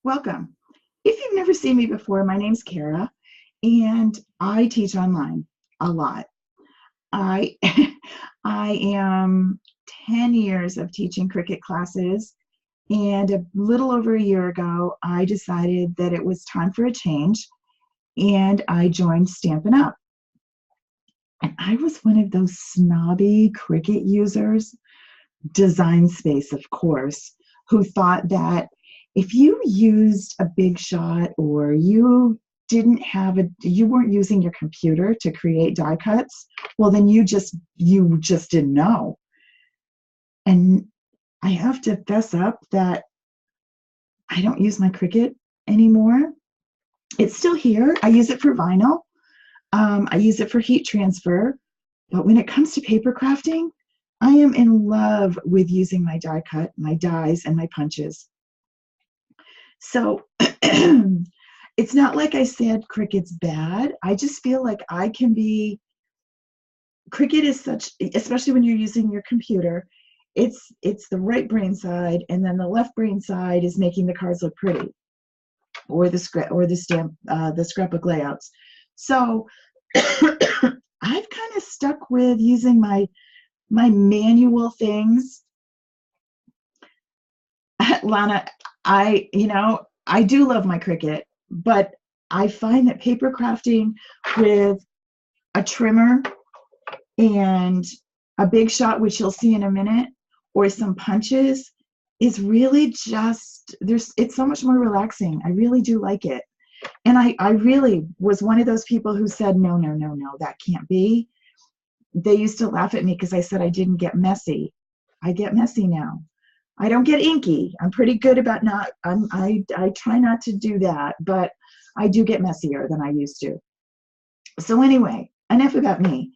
Welcome. If you've never seen me before, my name's Kara, and I teach online a lot. I I am 10 years of teaching Cricut classes, and a little over a year ago, I decided that it was time for a change, and I joined Stampin' Up. And I was one of those snobby Cricut users, Design Space, of course, who thought that if you used a Big Shot or you weren't using your computer to create die cuts, well then you just didn't know. And I have to fess up that I don't use my Cricut anymore. It's still here. I use it for vinyl. I use it for heat transfer. But when it comes to paper crafting, I am in love with using my die cut, my dies, and my punches. So it's not like I said Cricut's bad. I just feel like Cricut is such, especially when you're using your computer, it's the right brain side, and then the left brain side is making the cards look pretty, or the scrapbook layouts. So I've kind of stuck with using my manual things. Lana, I do love my Cricut, but I find that paper crafting with a trimmer and a Big Shot, which you'll see in a minute, or some punches, is really it's so much more relaxing. I really do like it. And I really was one of those people who said, no, that can't be. They used to laugh at me because I said I didn't get messy. I get messy now. I don't get inky. I'm pretty good about I try not to do that, but I do get messier than I used to. So anyway, enough about me.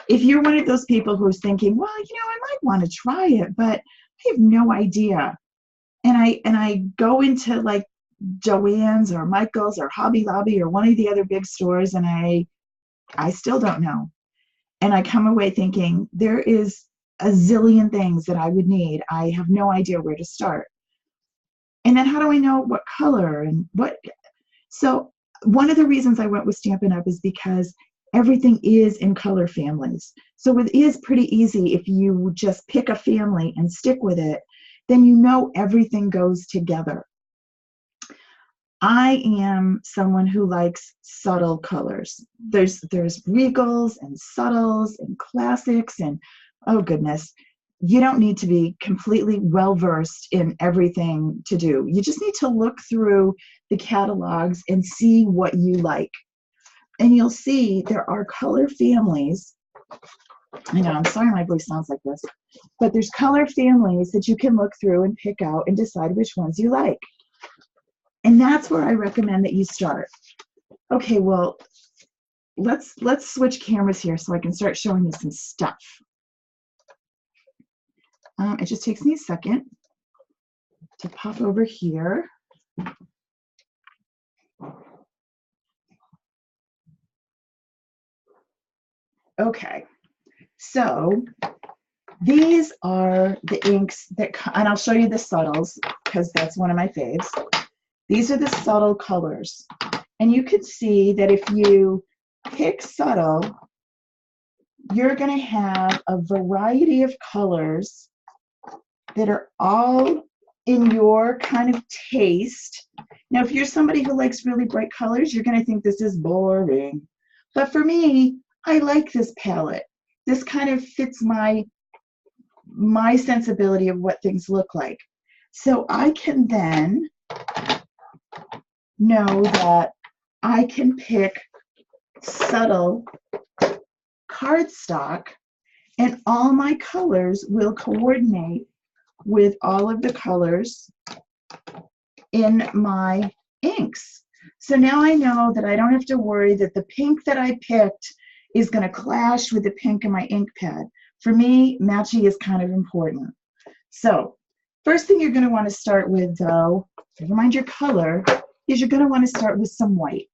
If you're one of those people who's thinking, well, I might want to try it, but I have no idea. And I go into like Joann's or Michael's or Hobby Lobby or one of the other big stores, and I still don't know. And I come away thinking there is a zillion things that I would need. I have no idea where to start. And then how do I know what color and what? So one of the reasons I went with Stampin' Up! Is because everything is in color families. So it is pretty easy if you just pick a family and stick with it, then everything goes together. I am someone who likes subtle colors. There's regals and subtles and classics, and oh goodness, you don't need to be completely well-versed in everything to do. You just need to look through the catalogs and see what you like. And you'll see there are color families. I know, I'm sorry my voice sounds like this, but there's color families that you can look through and pick out and decide which ones you like. And that's where I recommend that you start. Okay, well, let's switch cameras here so I can start showing you some stuff. It just takes me a second to pop over here. Okay, so these are the inks and I'll show you the subtles because that's one of my faves. These are the subtle colors. And you can see that if you pick subtle, you're going to have a variety of colors that are all in your kind of taste. Now, if you're somebody who likes really bright colors, you're going to think this is boring. But for me, I like this palette. This kind of fits my sensibility of what things look like. So I can then know that I can pick subtle cardstock and all my colors will coordinate with all of the colors in my inks. So now I know that I don't have to worry that the pink that I picked is going to clash with the pink in my ink pad. For me, matching is kind of important. So first thing you're going to want to start with, though, never mind your color, is you're going to want to start with some white.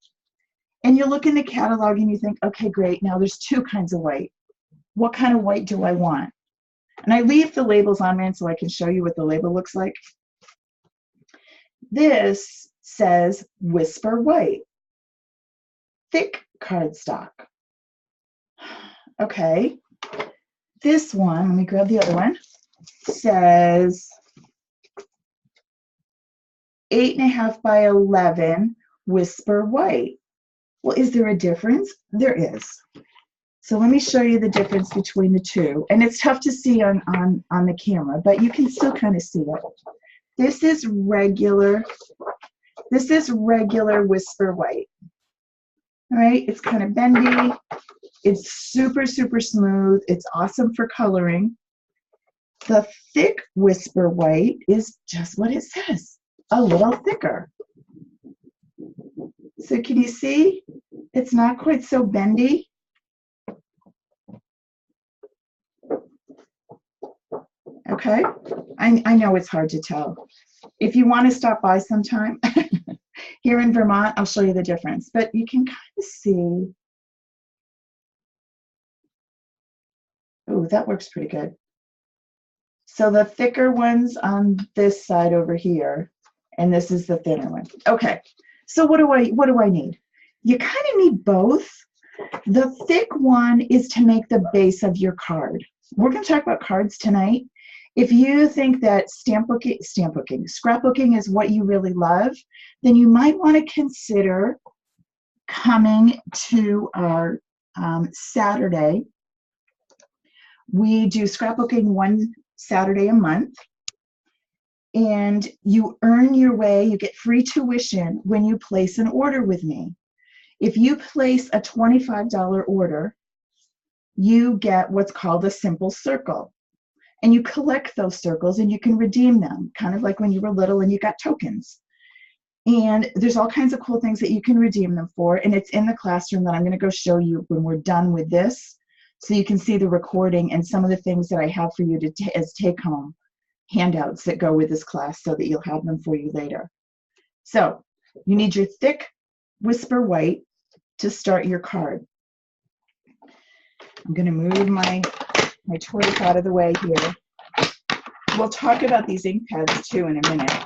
And you look in the catalog and you think, okay, great, now there's two kinds of white. What kind of white do I want? And I leave the labels on there so I can show you what the label looks like. This says Whisper White, thick cardstock. Okay, this one, let me grab the other one, says 8.5 by 11 Whisper White. Well, is there a difference? There is. So let me show you the difference between the two. And it's tough to see on the camera, but you can still kind of see it. This is regular Whisper White. All right, it's kind of bendy. It's super, super smooth. It's awesome for coloring. The thick Whisper White is just what it says, a little thicker. So can you see? It's not quite so bendy. Okay, I know it's hard to tell. If you want to stop by sometime here in Vermont, I'll show you the difference. But you can kind of see. Oh, that works pretty good. So the thicker one's on this side over here, and this is the thinner one. Okay, so what do I need? You kind of need both. The thick one is to make the base of your card. We're going to talk about cards tonight. If you think that scrapbooking is what you really love, then you might want to consider coming to our Saturday. We do scrapbooking one Saturday a month, and you earn your way, you get free tuition when you place an order with me. If you place a $25 order, you get what's called a simple circle. And you collect those circles and you can redeem them, kind of like when you were little and you got tokens. And there's all kinds of cool things that you can redeem them for. And it's in the classroom that I'm going to go show you when we're done with this, so you can see the recording and some of the things that I have for you to as take-home handouts that go with this class, so that you'll have them for you later. So you need your thick Whisper White to start your card. I'm going to move my torch out of the way here. We'll talk about these ink pads too in a minute.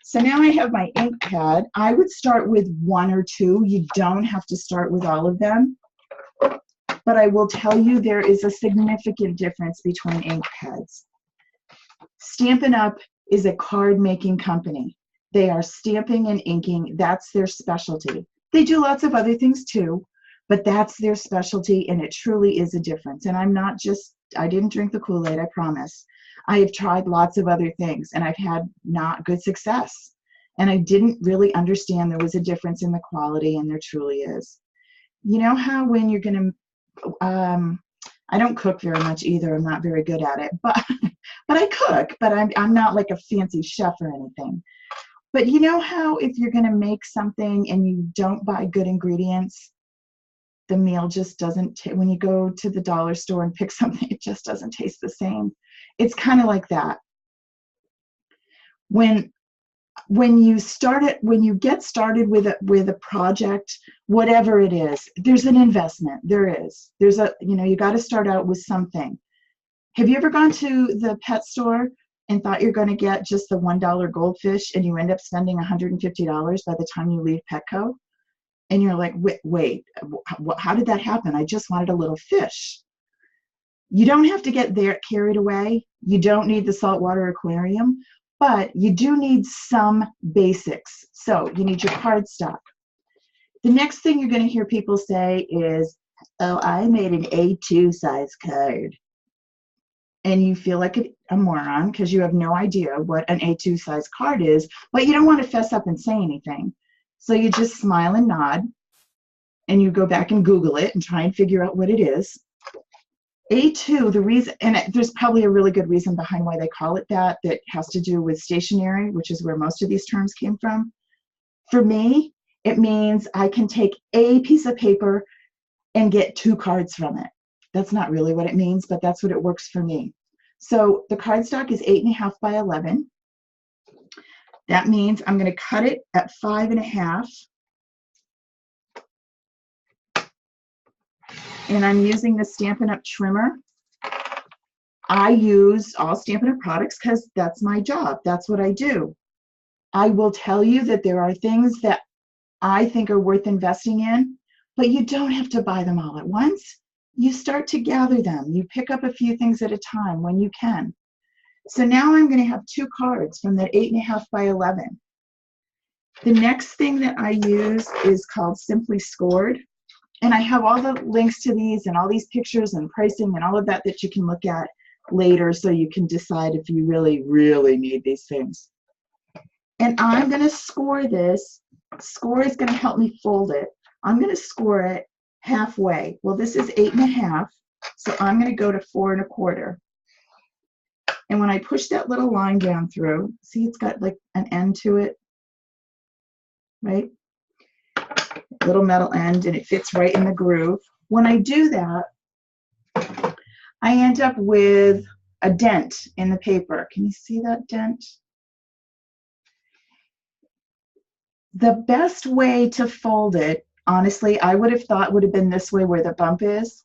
So now I have my ink pad. I would start with one or two. You don't have to start with all of them. But I will tell you there is a significant difference between ink pads. Stampin' Up! Is a card making company. They are stamping and inking. That's their specialty. They do lots of other things too, but that's their specialty, and it truly is a difference. And I didn't drink the Kool-Aid, I promise. I have tried lots of other things, and I've had not good success. And I didn't really understand there was a difference in the quality, and there truly is. You know how when you're going to, I don't cook very much either. I'm not very good at it, but I cook, but I'm not like a fancy chef or anything. But you know how if you're going to make something and you don't buy good ingredients, the meal just doesn't, when you go to the dollar store and pick something, it just doesn't taste the same. It's kind of like that. When you get started with a project, whatever it is, there's an investment. You got to start out with something. Have you ever gone to the pet store and thought you're going to get just the $1 goldfish, and you end up spending $150 by the time you leave Petco? And you're like, wait, how did that happen? I just wanted a little fish. You don't have to get there carried away. You don't need the saltwater aquarium, but you do need some basics. So you need your cardstock. The next thing you're going to hear people say is, oh, I made an A2 size card. And you feel like a moron because you have no idea what an A2 size card is, but you don't want to fess up and say anything. So you just smile and nod, and you go back and Google it and try and figure out what it is. A2, the reason, and there's probably a really good reason behind why they call it that has to do with stationery, which is where most of these terms came from. For me, it means I can take a piece of paper and get 2 cards from it. That's not really what it means, but that's what it works for me. So the cardstock is 8.5 by 11. That means I'm going to cut it at 5.5. And I'm using the Stampin' Up! Trimmer. I use all Stampin' Up! Products because that's my job. That's what I do. I will tell you that there are things that I think are worth investing in, but you don't have to buy them all at once. You start to gather them. You pick up a few things at a time when you can. So now I'm going to have 2 cards from that 8.5 by 11. The next thing that I use is called Simply Scored. And I have all the links to these and all these pictures and pricing and all of that that you can look at later so you can decide if you really, really need these things. And I'm going to score this. Score is going to help me fold it. I'm going to score it halfway. Well, this is 8.5, so I'm going to go to 4 1/4. And when I push that little line down through, see it's got like an end to it, right? Little metal end, and it fits right in the groove. When I do that, I end up with a dent in the paper. Can you see that dent? The best way to fold it, honestly, I would have thought would have been this way where the bump is.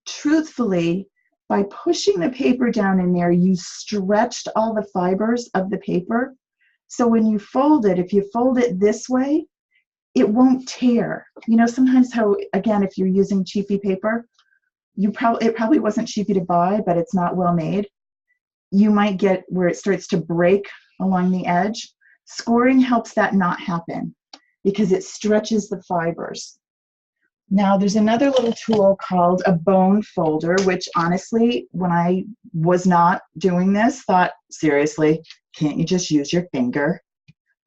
Truthfully, by pushing the paper down in there, you stretched all the fibers of the paper. So when you fold it, if you fold it this way, it won't tear. You know, sometimes how, again, if you're using cheapy paper, it probably wasn't cheapy to buy, but it's not well made. You might get where it starts to break along the edge. Scoring helps that not happen because it stretches the fibers. Now there's another little tool called a bone folder, which honestly, when I was not doing this, thought, seriously, can't you just use your finger?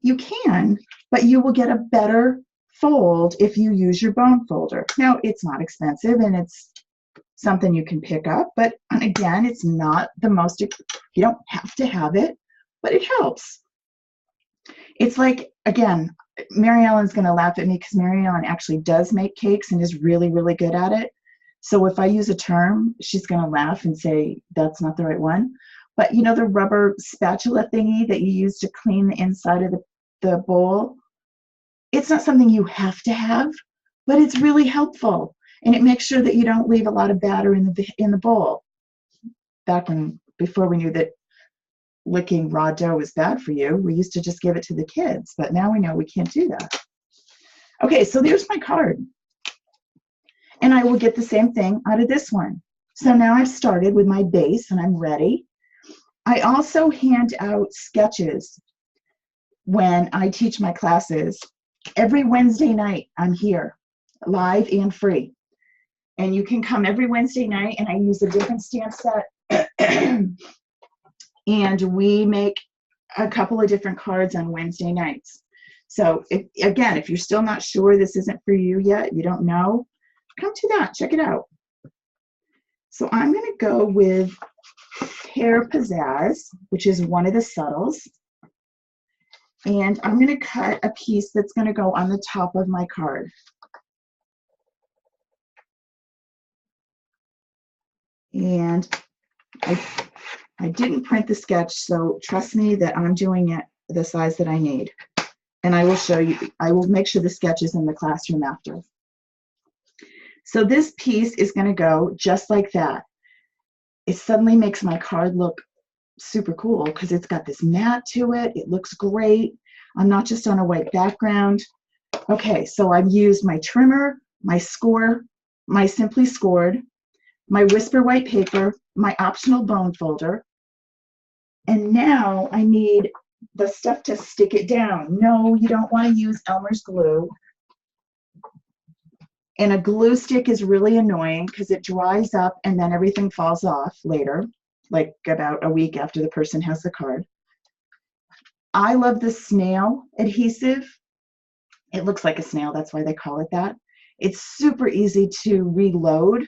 You can, but you will get a better fold if you use your bone folder. Now, it's not expensive and it's something you can pick up, but again, it's not the most, you don't have to have it, but it helps. It's like, again, Mary Ellen's going to laugh at me because Mary Ellen actually does make cakes and is really, really good at it. So if I use a term, she's going to laugh and say, that's not the right one. But you know the rubber spatula thingy that you use to clean the inside of the bowl? It's not something you have to have, but it's really helpful. And it makes sure that you don't leave a lot of batter in the bowl. Back when, before we knew that licking raw dough was bad for you, we used to just give it to the kids, but now we know we can't do that. Okay, so there's my card. And I will get the same thing out of this one. So now I've started with my base and I'm ready. I also hand out sketches when I teach my classes. Every Wednesday night I'm here, live and free. And you can come every Wednesday night and I use a different stamp set. And we make a couple of different cards on Wednesday nights. So if you're still not sure this isn't for you yet, you don't know, come to that, check it out. So I'm going to go with Pear Pizzazz, which is one of the subtles. And I'm going to cut a piece that's going to go on the top of my card. And I didn't print the sketch, so trust me that I'm doing it the size that I need. And I will show you, I will make sure the sketch is in the classroom after. So this piece is going to go just like that. It suddenly makes my card look super cool because it's got this mat to it. It looks great. I'm not just on a white background. Okay, so I've used my trimmer, my score, my Simply Scored, my Whisper white paper, my optional bone folder, and now I need the stuff to stick it down. No, you don't want to use Elmer's glue. And a glue stick is really annoying because it dries up and then everything falls off later, like about a week after the person has the card. I love the snail adhesive. It looks like a snail, that's why they call it that. It's super easy to reload.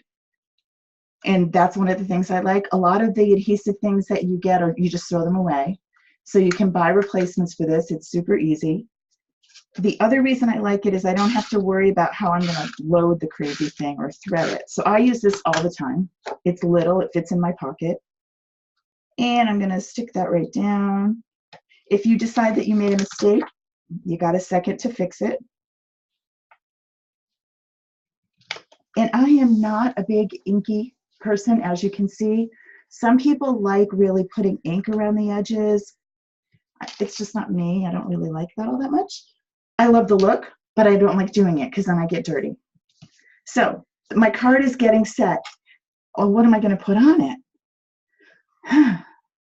And that's one of the things I like. A lot of the adhesive things that you get, or you just throw them away. So you can buy replacements for this. It's super easy. The other reason I like it is I don't have to worry about how I'm going to load the crazy thing or thread it. So I use this all the time. It's little. It fits in my pocket. And I'm going to stick that right down. If you decide that you made a mistake, you got a second to fix it. And I am not a big inky person, as you can see. Some people like really putting ink around the edges. It's just not me. I don't really like that all that much. I love the look, but I don't like doing it because then I get dirty. So my card is getting set. Oh, what am I going to put on it?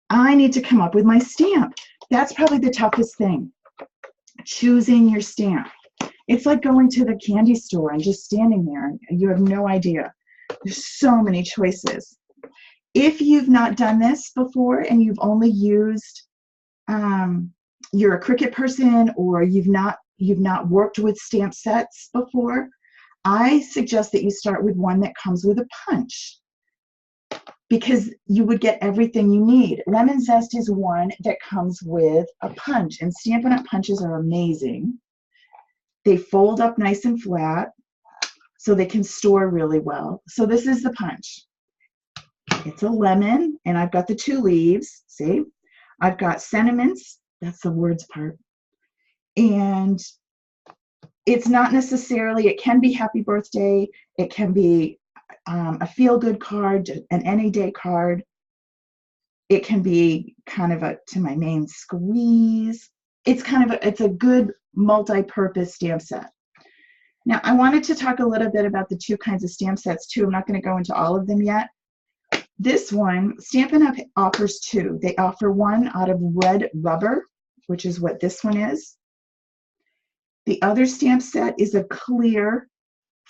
I need to come up with my stamp. That's probably the toughest thing, choosing your stamp. It's like going to the candy store and just standing there. You have no idea. There's so many choices. If you've not done this before and you've only used, you're a Cricut person or you've not worked with stamp sets before, I suggest that you start with one that comes with a punch, because you would get everything you need. Lemon Zest is one that comes with a punch, and Stampin' Up! Punches are amazing. They fold up nice and flat, so they can store really well. So this is the punch. It's a lemon, and I've got the 2 leaves, see? I've got sentiments, that's the words part. And it's not necessarily, it can be happy birthday, it can be a feel-good card, an any day card. It can be kind of a to my name squeeze. It's kind of it's a good multi-purpose stamp set. Now I wanted to talk a little bit about the 2 kinds of stamp sets too. I'm not going to go into all of them yet. This one, Stampin' Up! Offers 2. They offer one out of red rubber, which is what this one is. The other stamp set is a clear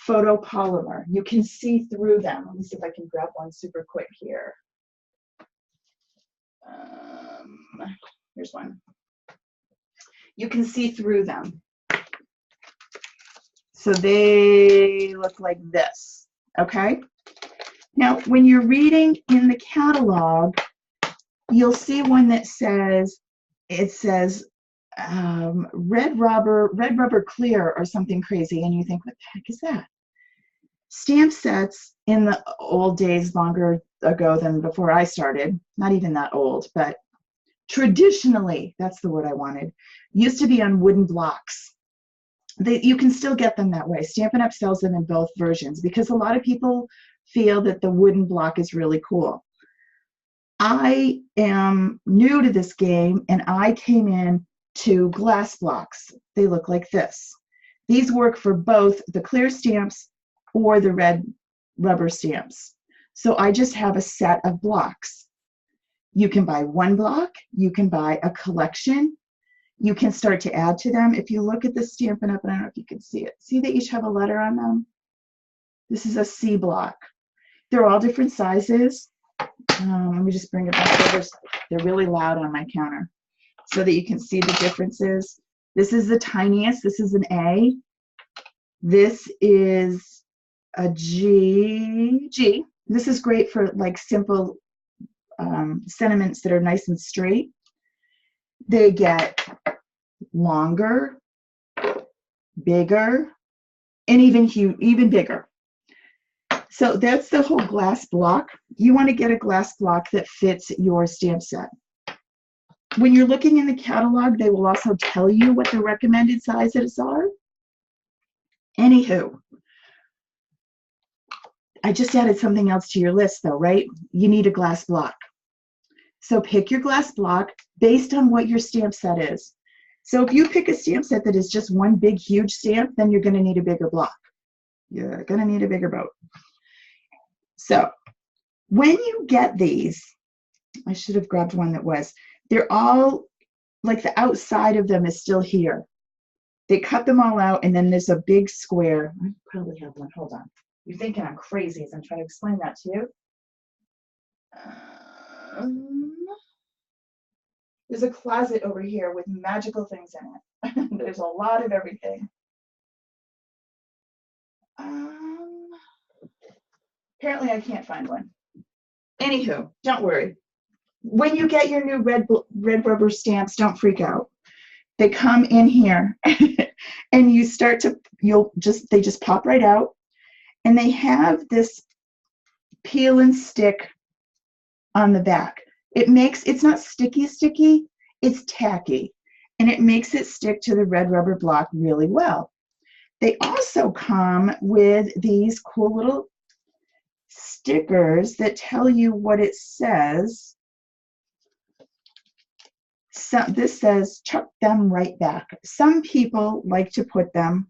photopolymer. You can see through them. Let me see if I can grab one super quick here. Here's one. You can see through them. So they look like this, okay? Now, when you're reading in the catalog, you'll see one that says, it says red rubber clear or something crazy, and you think, what the heck is that? Stamp sets in the old days, longer ago than before I started, not even that old, but traditionally, that's the word I wanted, used to be on wooden blocks. You can still get them that way. Stampin' Up! Sells them in both versions because a lot of people feel that the wooden block is really cool. I am new to this game, and I came in to glass blocks. They look like this. These work for both the clear stamps or the red rubber stamps. So I just have a set of blocks. You can buy one block, you can buy a collection, you can start to add to them. If you look at the Stampin' Up!, I don't know if you can see it. See, they each have a letter on them? This is a C block. They're all different sizes. Let me just bring it back over. They're really loud on my counter so that you can see the differences. This is the tiniest. This is an A. This is a G. This is great for like simple sentiments that are nice and straight. They get longer, bigger, and even bigger. So that's the whole glass block. You want to get a glass block that fits your stamp set. When you're looking in the catalog, they will also tell you what the recommended sizes are. Anywho, I just added something else to your list though, right? You need a glass block. So pick your glass block based on what your stamp set is. So if you pick a stamp set that is just one big, huge stamp, then you're going to need a bigger block. You're going to need a bigger boat. So when you get these, I should have grabbed one that was, they're all, like the outside of them is still here. They cut them all out, and then there's a big square. I probably have one. Hold on. You're thinking I'm crazy as I'm trying to explain that to you. There's a closet over here with magical things in it. There's a lot of everything. Apparently I can't find one. Anywho, don't worry. When you get your new red rubber stamps, don't freak out. They come in here and you start to, they just pop right out, and they have this peel and stick on the back. It's not sticky, it's tacky, and it makes it stick to the red rubber block really well. They also come with these cool little stickers that tell you what it says. So this says chuck them right back. Some people like to put them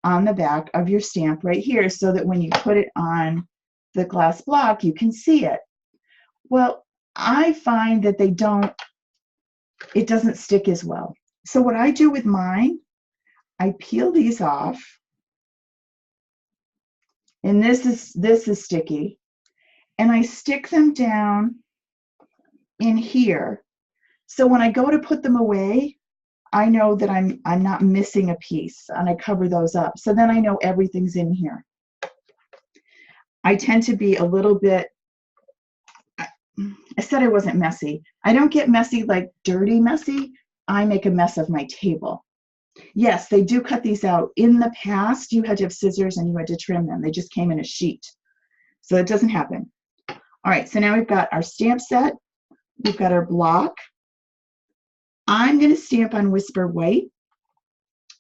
on the back of your stamp right here so that when you put it on the glass block, you can see it. Well, I find that it doesn't stick as well. So what I do with mine, I peel these off, and this is sticky, and I stick them down in here. So when I go to put them away, I know that I'm not missing a piece, and I cover those up. So then I know everything's in here. I tend to be a little bit, I said I wasn't messy. I don't get messy like dirty messy. I make a mess of my table. Yes, they do cut these out. In the past, you had to have scissors and you had to trim them. They just came in a sheet. So it doesn't happen. All right, so now we've got our stamp set. We've got our block. I'm going to stamp on Whisper White.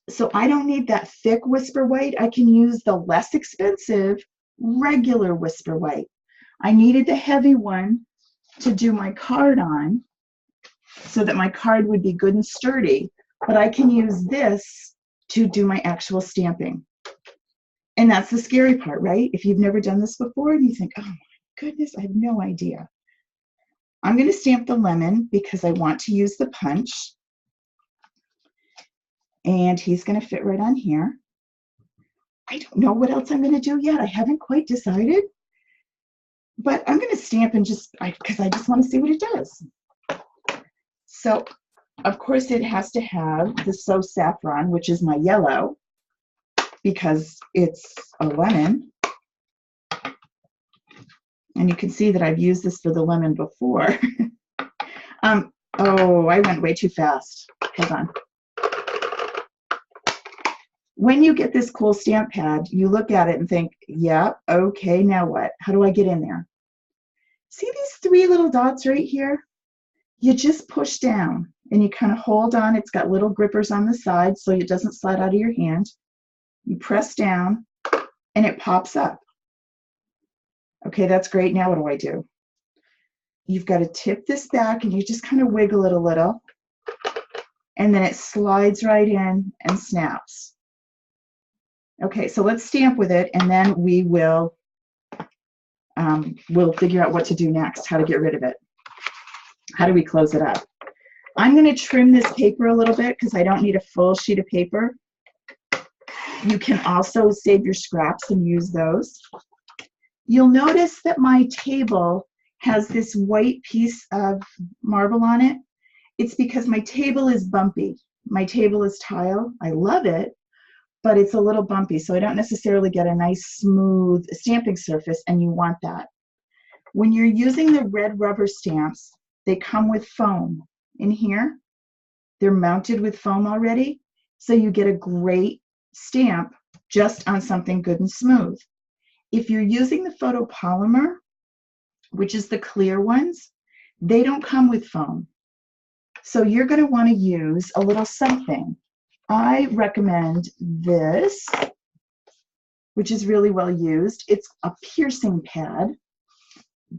So I don't need that thick Whisper White. I can use the less expensive regular Whisper White. I needed the heavy one to do my card on so that my card would be good and sturdy, but I can use this to do my actual stamping. And that's the scary part, right? If you've never done this before and you think, oh my goodness, I have no idea. I'm going to stamp the lemon because I want to use the punch. And he's going to fit right on here. I don't know what else I'm going to do yet. I haven't quite decided. But I'm going to stamp and because I just want to see what it does. So, of course, it has to have the So Saffron, which is my yellow, because it's a lemon. And you can see that I've used this for the lemon before. Oh, I went way too fast. Hold on. When you get this cool stamp pad, you look at it and think, yeah, okay, now what? How do I get in there? See these 3 little dots right here? You just push down and you kind of hold on. It's got little grippers on the side so it doesn't slide out of your hand. You press down and it pops up. Okay, that's great. Now what do I do? You've got to tip this back and you just kind of wiggle it a little. And then it slides right in and snaps. Okay, so let's stamp with it, and then we will we'll figure out what to do next, how to get rid of it. How do we close it up? I'm going to trim this paper a little bit because I don't need a full sheet of paper. You can also save your scraps and use those. You'll notice that my table has this white piece of marble on it. It's because my table is bumpy. My table is tile. I love it, but it's a little bumpy, so I don't necessarily get a nice smooth stamping surface, and you want that. When you're using the red rubber stamps, they come with foam in here. They're mounted with foam already, so you get a great stamp just on something good and smooth. If you're using the photopolymer, which is the clear ones, they don't come with foam. So you're going to want to use a little something. I recommend this, which is really well used. It's a piercing pad,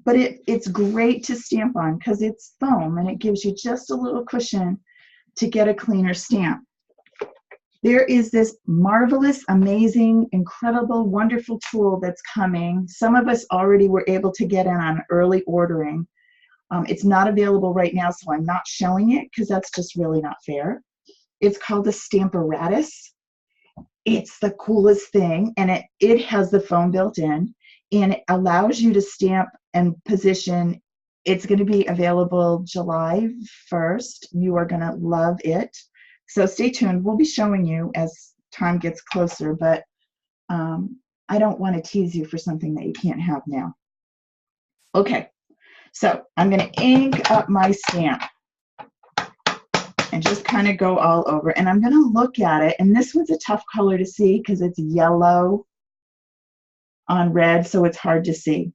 but it's great to stamp on because it's foam and it gives you just a little cushion to get a cleaner stamp. There is this marvelous, amazing, incredible, wonderful tool that's coming. Some of us already were able to get in on early ordering. It's not available right now, so I'm not showing it because that's just really not fair. It's called the Stamparatus. It's the coolest thing, and it has the foam built in, and it allows you to stamp and position. It's going to be available July 1st. You are going to love it. So stay tuned. We'll be showing you as time gets closer, but I don't want to tease you for something that you can't have now. Okay, so I'm going to ink up my stamp and just kind of go all over. And I'm going to look at it. And this one's a tough color to see because it's yellow on red, so it's hard to see.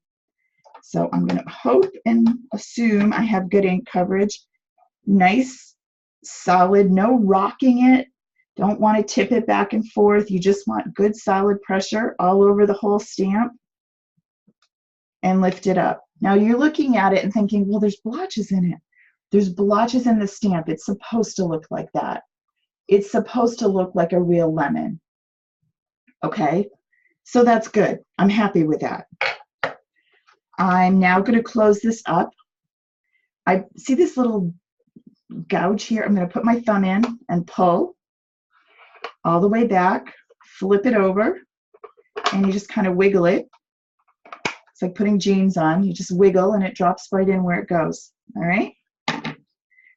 So I'm going to hope and assume I have good ink coverage. Nice, solid, no rocking it. Don't want to tip it back and forth. You just want good, solid pressure all over the whole stamp and lift it up. Now you're looking at it and thinking, well, there's blotches in it. There's blotches in the stamp. It's supposed to look like that. It's supposed to look like a real lemon. Okay, so that's good. I'm happy with that. I'm now going to close this up. I see this little gouge here. I'm going to put my thumb in and pull all the way back, flip it over, and you just kind of wiggle it. It's like putting jeans on. You just wiggle and it drops right in where it goes. All right.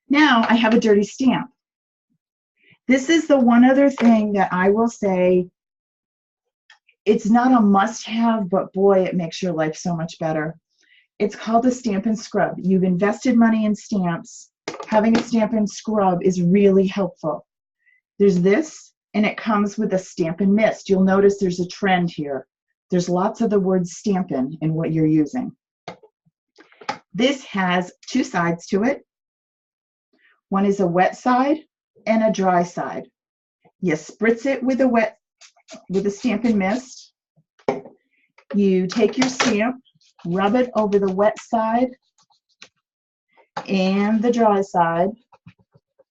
Now I have a dirty stamp. This is the one other thing that I will say, it's not a must-have, but boy, it makes your life so much better. It's called a Stampin' Scrub. You've invested money in stamps. Having a Stampin' Scrub is really helpful. There's this, and it comes with a Stampin' Mist. You'll notice there's a trend here. There's lots of the word Stampin' in what you're using. This has two sides to it. One is a wet side and a dry side. You spritz it with a Stampin' Mist. You take your stamp, rub it over the wet side and the dry side,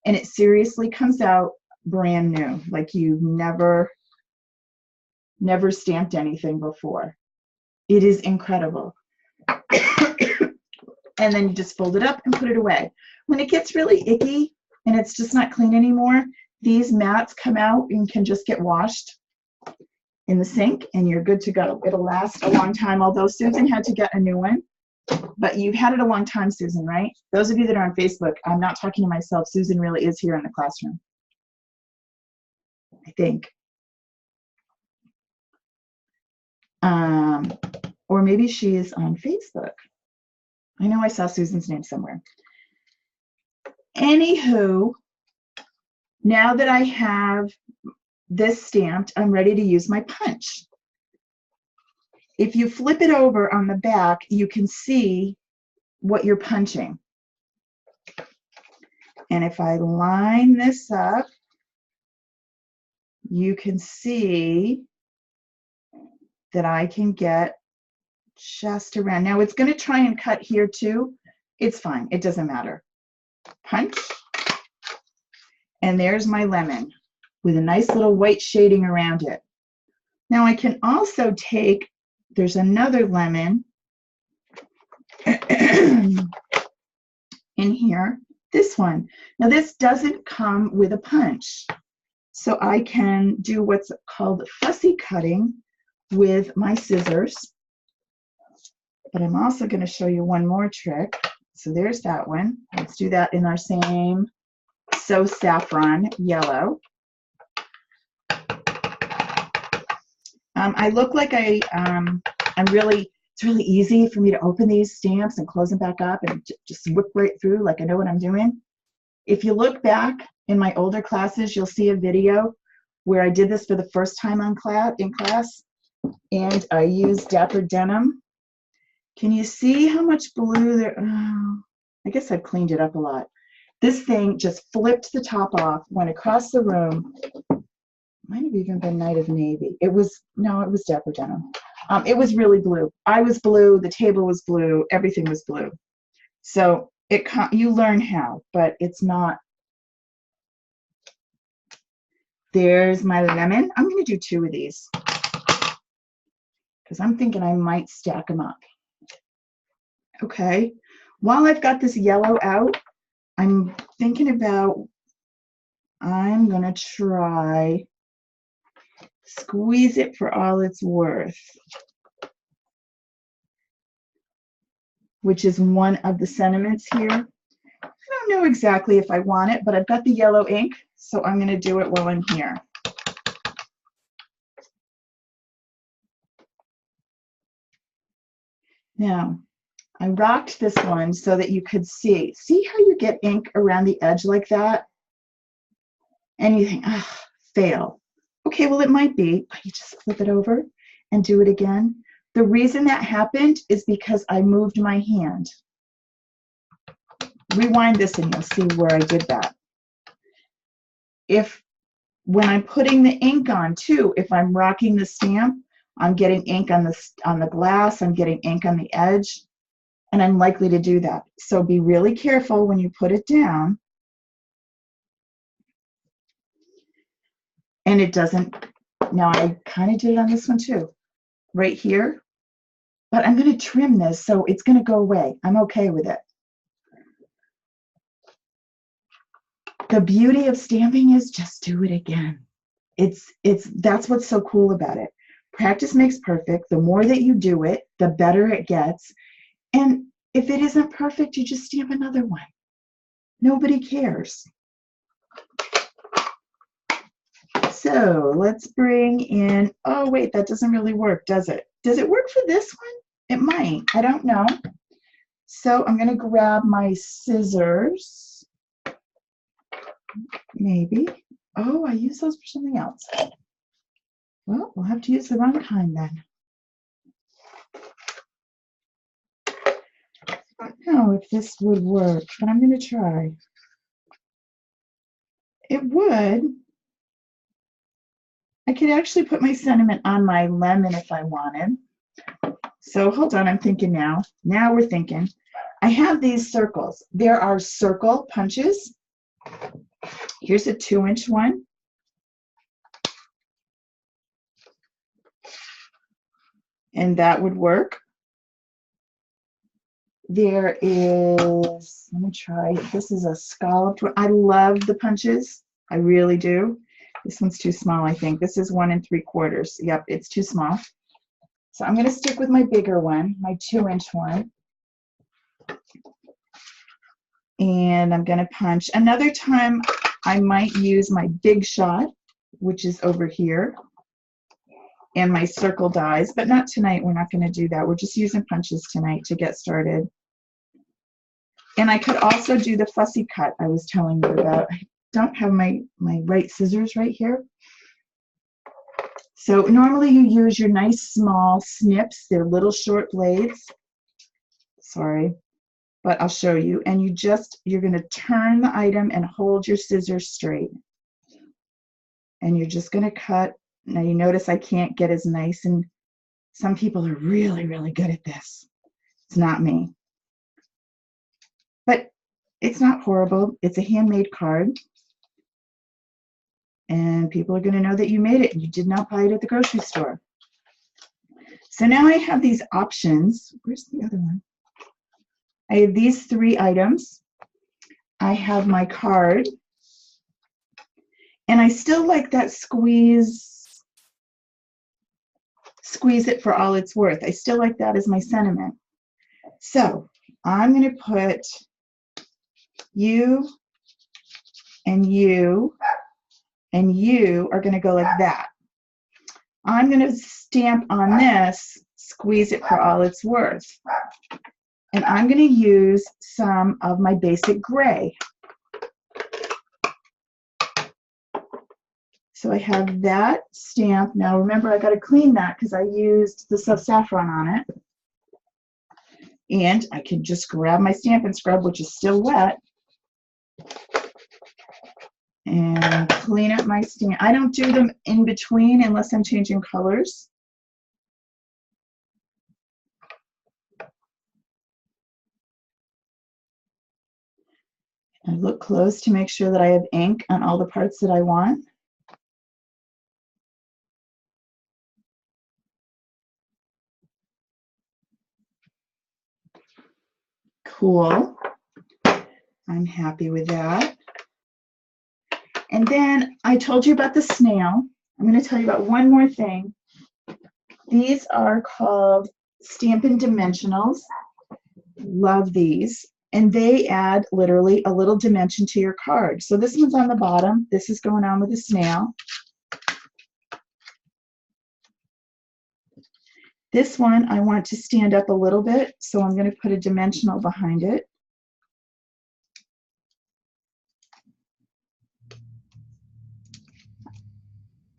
and it seriously comes out brand new, like you've never stamped anything before. It is incredible. And then you just fold it up and put it away. When it gets really icky and it's just not clean anymore, these mats come out and can just get washed in the sink and you're good to go. It'll last a long time, although Susan had to get a new one. But you've had it a long time, Susan, right? Those of you that are on Facebook, I'm not talking to myself. Susan really is here in the classroom, I think. Or maybe she is on Facebook. I know I saw Susan's name somewhere. Anywho, now that I have this stamped, I'm ready to use my punch. If you flip it over on the back, you can see what you're punching. And if I line this up, you can see that I can get just around. Now it's going to try and cut here too. It's fine. It doesn't matter. Punch. And there's my lemon with a nice little white shading around it. Now I can also take, there's another lemon in here, this one. Now this doesn't come with a punch. So I can do what's called fussy cutting with my scissors. But I'm also going to show you one more trick. So there's that one. Let's do that in our same So Saffron yellow. I look like it's really easy for me to open these stamps and close them back up and just whip right through like I know what I'm doing. If you look back in my older classes, you'll see a video where I did this for the first time in class, and I used Dapper Denim. Can you see how much blue there? Oh, I guess I've cleaned it up a lot. This thing just flipped the top off, went across the room. Might have even been Night of Navy. It was Dapper Denim. It was really blue. I was blue, the table was blue, everything was blue. So you learn how, but it's not. There's my lemon. I'm going to do 2 of these because I'm thinking I might stack them up. Okay, while I've got this yellow out, I'm thinking about, I'm going to try Squeeze It for All It's Worth, which is one of the sentiments here. I don't know exactly if I want it, but I've got the yellow ink, so I'm going to do it while I'm here. Now, I rocked this one so that you could see. See how you get ink around the edge like that? And you think, ah, fail. Okay, well, it might be, but you just flip it over and do it again. The reason that happened is because I moved my hand. Rewind this and you'll see where I did that. When I'm putting the ink on too, if I'm rocking the stamp, I'm getting ink on the glass, I'm getting ink on the edge. and I'm likely to do that. So be really careful when you put it down. And it doesn't, now I kind of did it on this one too, right here. But I'm going to trim this so it's going to go away. I'm okay with it. The beauty of stamping is just do it again. That's what's so cool about it. Practice makes perfect. The more that you do it, the better it gets. And if it isn't perfect, you just stamp another one. Nobody cares. So let's bring in, oh wait, that doesn't really work, does it? Does it work for this one? It might, I don't know. So I'm gonna grab my scissors. Maybe. Oh, I use those for something else. Well, we'll have to use the wrong kind then. I don't know if this would work, but I'm gonna try. It would. I could actually put my sentiment on my lemon if I wanted. So hold on, I'm thinking now. Now we're thinking. I have these circles. There are circle punches. Here's a 2-inch one. And that would work. There is, let me try, this is a scalloped one. I love the punches. I really do. This one's too small, I think. This is 1 3/4. Yep, it's too small. So I'm going to stick with my bigger one, my 2-inch one. And I'm going to punch. Another time I might use my Big Shot, which is over here, and my circle dies, but not tonight. We're not going to do that. We're just using punches tonight to get started. And I could also do the fussy cut I was telling you about. I don't have my right scissors right here. So normally you use your nice small snips. They're little short blades. Sorry, but I'll show you. And you're going to turn the item and hold your scissors straight. And you're just going to cut. Now you notice I can't get as nice, and some people are really, really good at this. It's not me. But it's not horrible. It's a handmade card. And people are going to know that you made it and you did not buy it at the grocery store. So now I have these options. Where's the other one? I have these 3 items. I have my card. And I still like that squeeze it for all it's worth. I still like that as my sentiment. So I'm going to put you and you and you are going to go like that. I'm going to stamp on this, squeeze it for all it's worth. And I'm going to use some of my basic gray. So I have that stamp. Now remember, I got to clean that because I used the saffron on it. And I can just grab my Stampin' Scrub, which is still wet, and clean up my stamp. I don't do them in between unless I'm changing colors. I look close to make sure that I have ink on all the parts that I want. Cool. I'm happy with that. And then I told you about the snail. I'm going to tell you about one more thing. These are called Stampin' Dimensionals. Love these. And they add literally a little dimension to your card. So this one's on the bottom. This is going on with a snail. This one I want to stand up a little bit, so I'm going to put a dimensional behind it.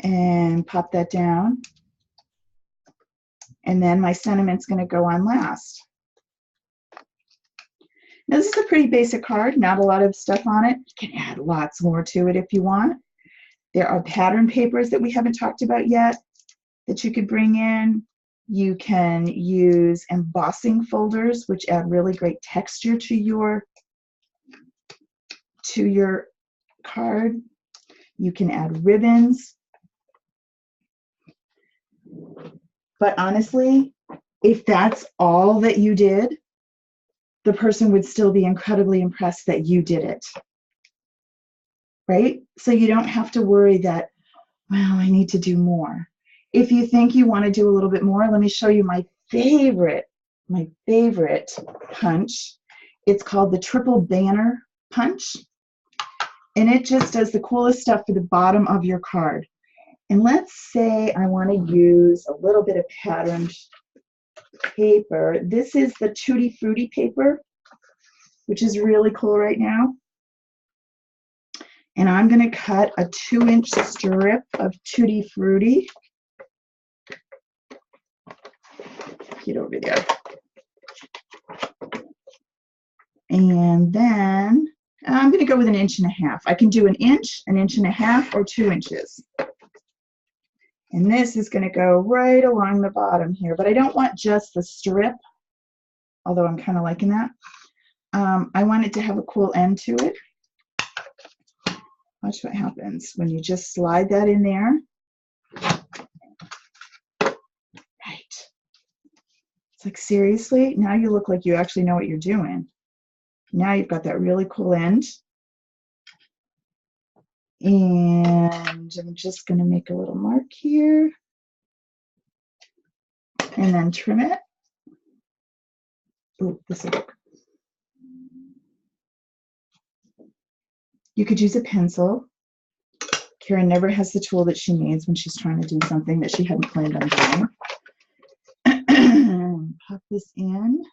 And pop that down. And then my sentiment's going to go on last. Now this is a pretty basic card, not a lot of stuff on it. You can add lots more to it if you want. There are pattern papers that we haven't talked about yet that you could bring in. You can use embossing folders, which add really great texture to your card. You can add ribbons. But honestly, if that's all that you did, the person would still be incredibly impressed that you did it. Right? So you don't have to worry that, well, I need to do more. If you think you want to do a little bit more, let me show you my favorite punch. It's called the Triple Banner Punch. And it just does the coolest stuff for the bottom of your card. And let's say I want to use a little bit of patterned paper. This is the Tutti Frutti paper, which is really cool right now. And I'm going to cut a 2-inch strip of Tutti Frutti. Get over there. And then I'm going to go with 1.5 inches. I can do 1 inch, 1.5 inches, or 2 inches. And this is going to go right along the bottom here, but I don't want just the strip, although I'm kind of liking that. I want it to have a cool end to it. Watch what happens when you just slide that in there. Right. It's like, seriously? Now you look like you actually know what you're doing. Now you've got that really cool end. And I'm just going to make a little mark here. And then trim it. Oh, this will work. You could use a pencil. Karen never has the tool that she needs when she's trying to do something that she hadn't planned on doing. Pop this in.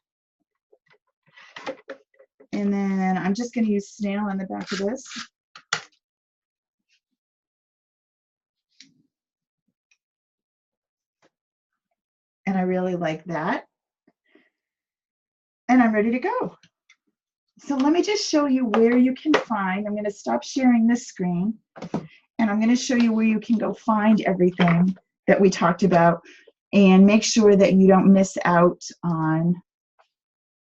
And then I'm just going to use snail on the back of this. And I really like that. And I'm ready to go. So let me just show you where you can find. I'm going to stop sharing this screen. And I'm going to show you where you can go find everything that we talked about and make sure that you don't miss out on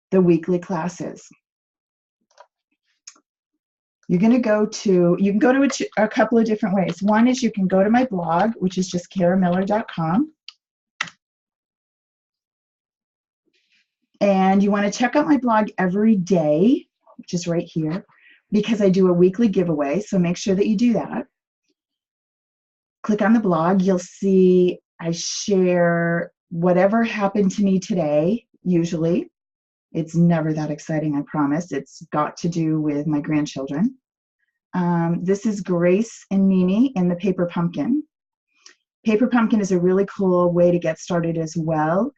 the weekly classes. You're going to go to, you can go to a couple of different ways. One is you can go to my blog, which is just karamiller.com. And you want to check out my blog every day, which is right here, because I do a weekly giveaway. So make sure that you do that. Click on the blog. You'll see I share whatever happened to me today, usually. It's never that exciting, I promise. It's got to do with my grandchildren. This is Grace and Mimi in the Paper Pumpkin. Paper Pumpkin is a really cool way to get started as well.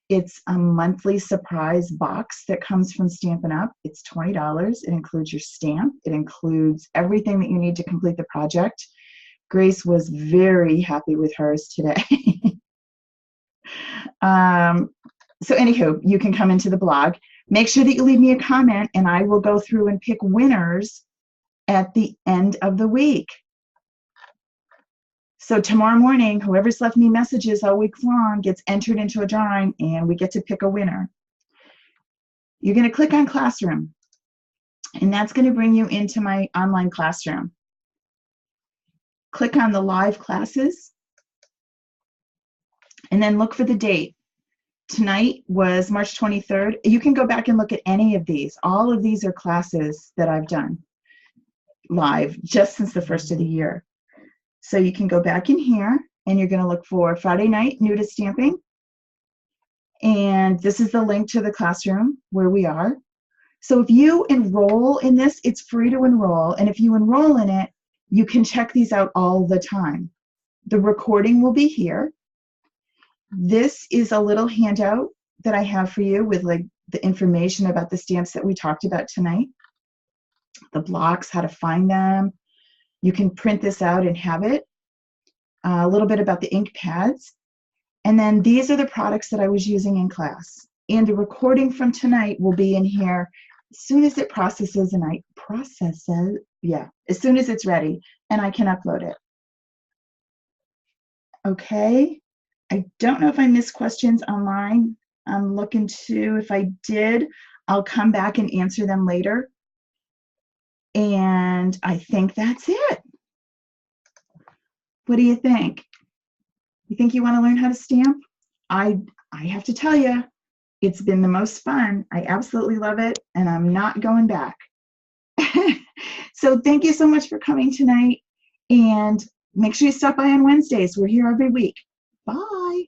It's a monthly surprise box that comes from Stampin' Up. It's $20. It includes your stamp. It includes everything that you need to complete the project. Grace was very happy with hers today. So anywho, you can come into the blog. Make sure that you leave me a comment and I will go through and pick winners at the end of the week. So tomorrow morning, whoever's left me messages all week long gets entered into a drawing and we get to pick a winner. You're going to click on Classroom and that's going to bring you into my online classroom. Click on the live classes and then look for the date. Tonight was March 23rd. You can go back and look at any of these. All of these are classes that I've done live just since the first of the year. So you can go back in here and you're going to look for Friday night nudist stamping. And this is the link to the classroom where we are. So if you enroll in this, it's free to enroll. And if you enroll in it, you can check these out all the time. The recording will be here. This is a little handout that I have for you with like the information about the stamps that we talked about tonight. The blocks, how to find them. You can print this out and have it. A little bit about the ink pads. And then these are the products that I was using in class. And the recording from tonight will be in here as soon as it processes and as soon as it's ready and I can upload it. Okay. I don't know if I missed questions online. I'm looking to, if I did, I'll come back and answer them later. And I think that's it. What do you think? You think you want to learn how to stamp? I have to tell you, it's been the most fun. I absolutely love it, and I'm not going back. So thank you so much for coming tonight, and make sure you stop by on Wednesdays. We're here every week. Bye.